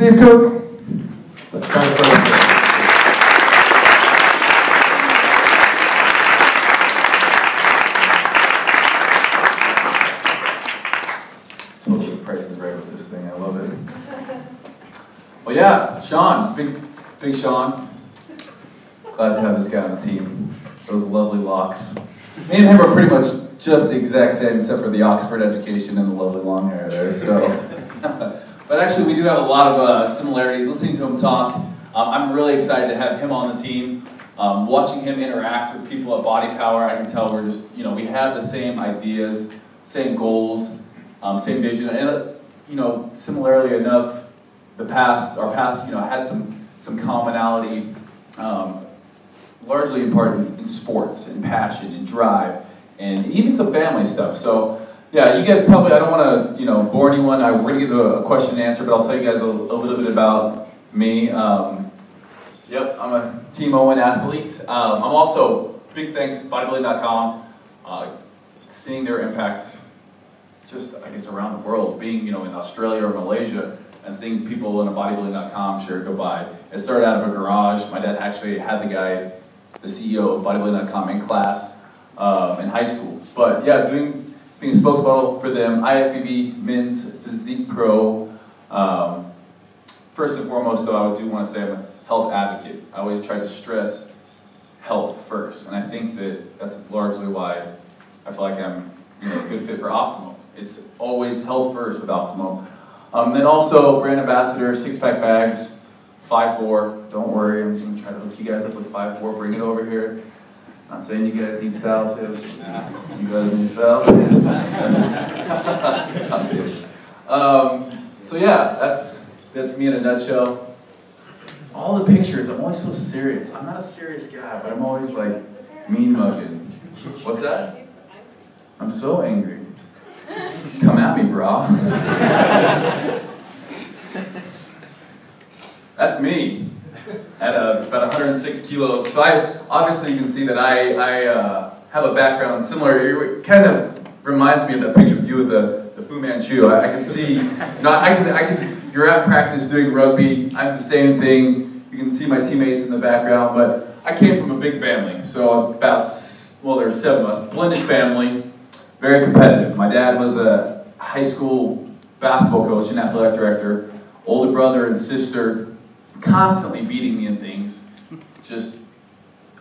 Steve Cook. Let's try to play this. Totally the price is right with this thing. I love it. Well, yeah, Sean, big Sean. Glad to have this guy on the team. Those lovely locks. Me and him are pretty much just the exact same, except for the Oxford education and the lovely long hair there. So, but actually, we do have a lot of similarities. Listening to him talk, I'm really excited to have him on the team. Watching him interact with people at Body Power, I can tell we're just, we have the same ideas, same goals, same vision, and similarly enough, our past, had some commonality. Largely in part in sports and passion and drive and even some family stuff. So yeah, you guys probably, I don't want to bore anyone. We're going to get to a question and answer, but I'll tell you guys a little bit about me. Yep, I'm a Team Owen athlete. I'm also, big thanks to bodybuilding.com, seeing their impact just, I guess, around the world, being in Australia or Malaysia, and seeing people in a bodybuilding.com shirt go by. It started out of a garage. My dad actually had the CEO of bodybuilding.com in class in high school. But yeah, being a spokesmodel for them, IFBB Men's Physique Pro. First and foremost, though, I do want to say I'm a health advocate. I always try to stress health first, and I think that's largely why I feel like I'm a good fit for Optimo. It's always health first with Optimo. Then also brand ambassador, 6-pack bags. 5'4", don't worry, I'm going to try to hook you guys up with 5'4", bring it over here. Not saying you guys need style tips. You guys need style tips. I'm kidding. So yeah, that's me in a nutshell. All the pictures, I'm always so serious. I'm not a serious guy, but I'm always like mean mugging. What's that? I'm so angry. Come at me, bro. That's me at about 106 kilos. So obviously you can see that I have a background similar. It kind of reminds me of that picture of you with the Fu Manchu. I can see, you're at practice doing rugby. I'm the same thing. You can see my teammates in the background, but I came from a big family. So there's 7 of us, blended family, very competitive. My dad was a high school basketball coach and athletic director, older brother and sister, constantly beating me in things, just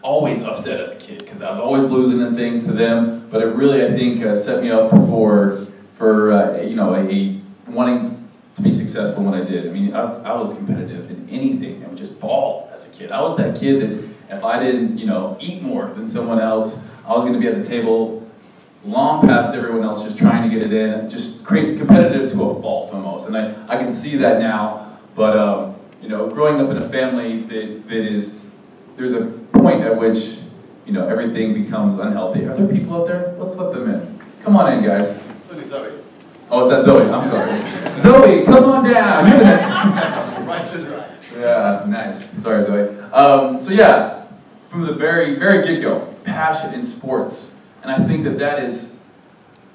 always upset as a kid because I was always losing in things to them. But it really, I think, set me up for wanting to be successful when I did. I mean, I was competitive in anything. I would just ball as a kid. I was that kid that if I didn't, eat more than someone else, I was going to be at the table long past everyone else, just trying to get it in, just competitive to a fault almost. And I can see that now, but. Growing up in a family there's a point at which, everything becomes unhealthy. Are there people out there? Let's let them in. Come on in, guys. Zoe. Oh, is that Zoe? I'm sorry. Zoe, come on down. You're the next. Right to right. Yeah, nice. Sorry, Zoe. So yeah, from the very, very get-go, passion in sports. And I think that is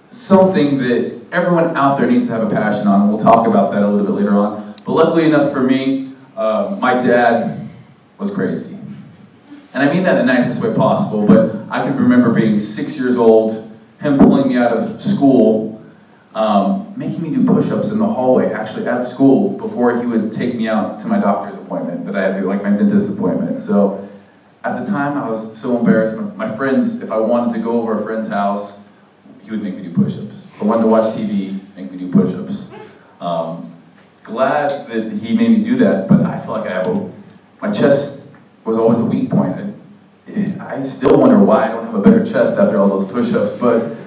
something that everyone out there needs to have a passion on. We'll talk about that a little bit later on. But luckily enough for me, my dad was crazy. And I mean that in the nicest way possible, but I can remember being 6 years old, him pulling me out of school, making me do push-ups in the hallway, actually at school, before he would take me out to my doctor's appointment that I had to do, like my dentist appointment. So at the time, I was so embarrassed. My friends, if I wanted to go over a friend's house, he would make me do push-ups. If I wanted to watch TV, make me do push-ups. Glad that he made me do that, but I feel like my chest was always a weak point. I still wonder why I don't have a better chest after all those push-ups. But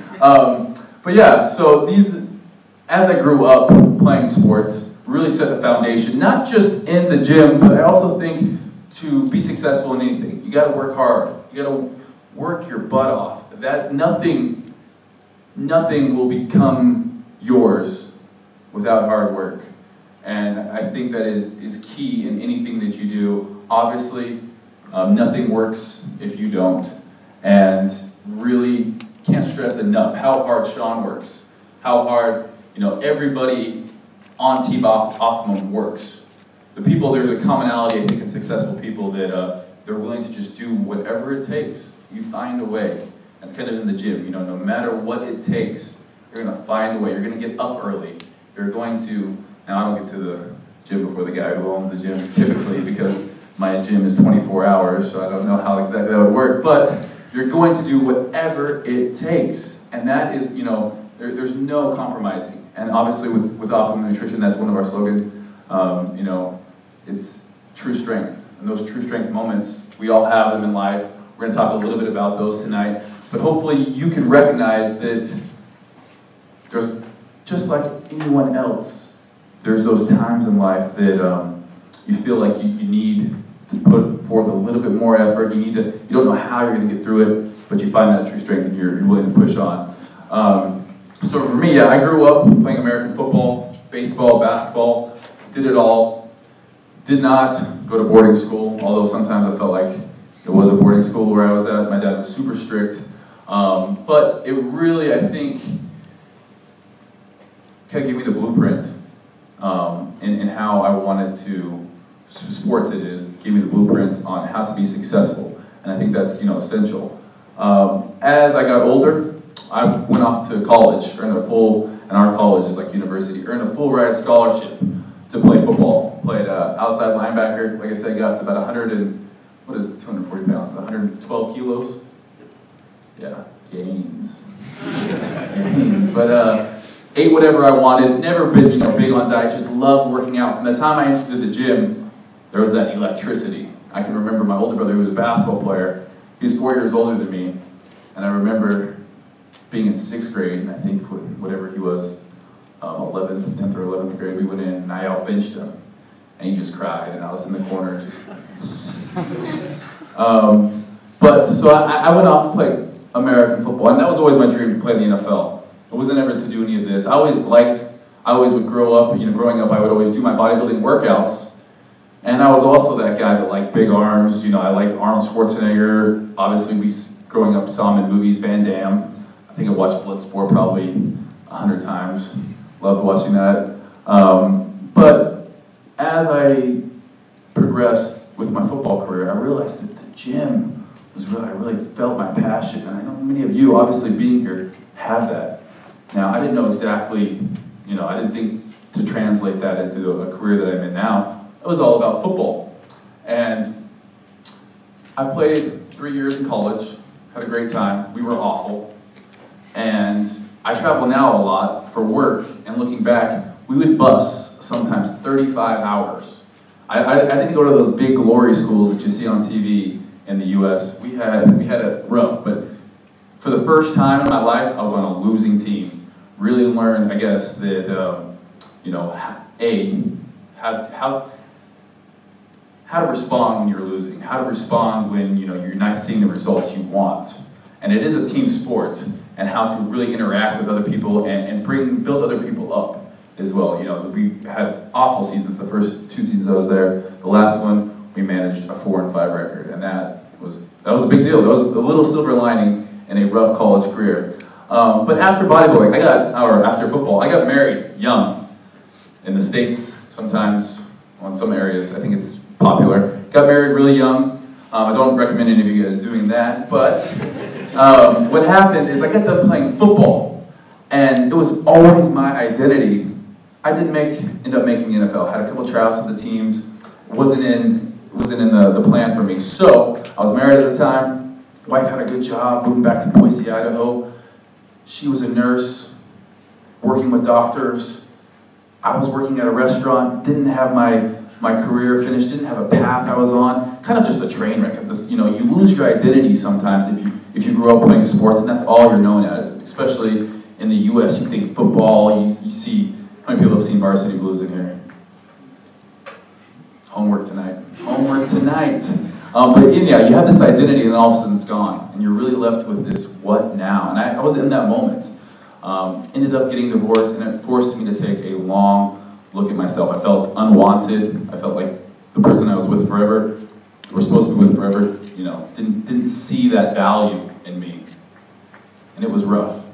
yeah, so as I grew up playing sports, really set the foundation, not just in the gym, but I also think to be successful in anything, you got to work hard. You got to work your butt off. That nothing will become yours without hard work. And I think that is key in anything that you do. Obviously, nothing works if you don't. And really can't stress enough how hard Sean works, how hard everybody on Team Optimum works. the people, there's a commonality, I think, in successful people that they're willing to just do whatever it takes. You find a way. That's kind of in the gym, you know, no matter what it takes, you're going to find a way. You're going to get up early. You're going to, now I don't get to the gym before the guy who owns the gym typically because my gym is 24 hours, so I don't know how exactly that would work, but you're going to do whatever it takes. And that is, you know, there's no compromising. And obviously with Optimum Nutrition, that's one of our slogans, you know, it's true strength. And those true strength moments, we all have them in life. We're going to talk a little bit about those tonight. But hopefully you can recognize that there's, just like anyone else, there's those times in life that you feel like you need to put forth a little bit more effort. You don't know how you're going to get through it, but you find that true strength and you're willing to push on. So for me, yeah, I grew up playing American football, baseball, basketball, did it all. Did not go to boarding school, although sometimes I felt like it was a boarding school where I was at. My dad was super strict. But it really, I think, kind of gave me the blueprint in how I wanted to, sports it is, gave me the blueprint on how to be successful. And I think that's, you know, essential. As I got older, I went off to college, earned a full, and our college is like university, earned a full ride scholarship to play football. Played outside linebacker. Like I said, got to about 240 pounds, 112 kilos. Yeah, gains. Gains. But ate whatever I wanted. Never been, you know, big on diet. Just loved working out. From the time I entered the gym, there was that electricity. I can remember my older brother, who was a basketball player. He was 4 years older than me, and I remember being in 6th grade, and I think whatever he was, 11th, 10th or 11th grade, we went in, and I out-benched him, and he just cried, and I was in the corner, just... But, so I went off to play American football, and that was always my dream, to play in the NFL. I wasn't ever to do any of this. I always would grow up, you know, growing up, I would always do my bodybuilding workouts, and I was also that guy that liked big arms. You know, I liked Arnold Schwarzenegger. Obviously, growing up, saw him in movies, Van Damme. I think I watched Bloodsport probably 100 times. Loved watching that. But as I progressed with my football career, I realized that the gym was I really felt my passion. And I know many of you, obviously being here, have that. Now, I didn't know exactly, you know, I didn't think to translate that into a career that I'm in now. It was all about football. And I played 3 years in college, had a great time. We were awful. And I travel now a lot for work, and looking back, we would bus sometimes 35 hours. I didn't go to those big glory schools that you see on TV in the US. We had it rough, but for the first time in my life, I was on a losing team. Really learned, I guess, that, you know, how to respond when you're losing, how to respond when, you know, you're not seeing the results you want. And it is a team sport, and how to really interact with other people and build other people up as well. You know, we had awful seasons the first 2 seasons I was there. The last one, we managed a 4-5 record, and that was a big deal. That was a little silver lining in a rough college career. But after bodybuilding, after football, I got married young. In the States, sometimes, well, in some areas, I think it's popular. Got married really young. I don't recommend any of you guys doing that, but what happened is I got done playing football, and it was always my identity. I didn't end up making the NFL. Had a couple tryouts with the teams. Wasn't in the plan for me. So I was married at the time. Wife had a good job, moving back to Boise, Idaho. She was a nurse, working with doctors. I was working at a restaurant, didn't have my career finished, didn't have a path I was on. Kind of just a train wreck. You know, you lose your identity sometimes if you grow up playing sports, and that's all you're known as. Especially in the U.S., you think football. You see, how many people have seen Varsity Blues in here? Homework tonight. Homework tonight. But yeah, you have this identity, and then all of a sudden it's gone, and you're really left with this what now? And I was in that moment. Ended up getting divorced, and it forced me to take a long look at myself. I felt unwanted. I felt like the person I was with forever, we're supposed to be with forever, you know, didn't see that value in me, and it was rough.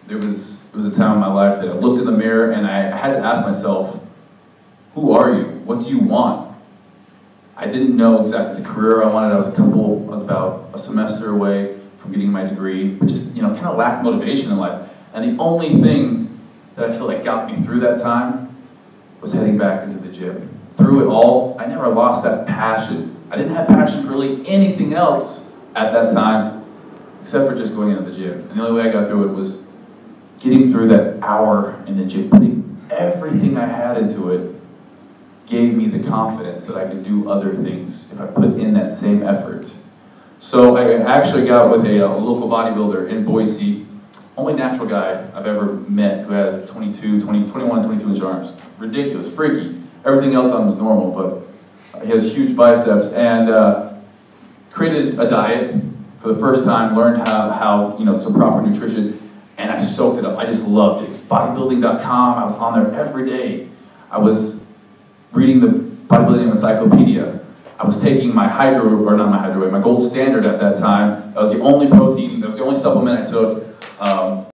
There was a time in my life that I looked in the mirror and I had to ask myself, Who are you? What do you want? I didn't know exactly the career I wanted. I was about a semester away from getting my degree, but just, kind of lacked motivation in life. And the only thing that I feel like got me through that time was heading back into the gym. Through it all, I never lost that passion. I didn't have passion for really anything else at that time, except for just going into the gym. And the only way I got through it was getting through that hour in the gym, putting everything I had into it, gave me the confidence that I could do other things if I put in that same effort. So I actually got with a local bodybuilder in Boise, only natural guy I've ever met who has 21, 22 inch arms. Ridiculous, freaky. Everything else on him is normal, but he has huge biceps, and created a diet for the first time, learned how some proper nutrition, and I soaked it up. I just loved it. Bodybuilding.com, I was on there every day. I was reading the bodybuilding encyclopedia. I was taking my my gold standard at that time. That was the only protein, that was the only supplement I took.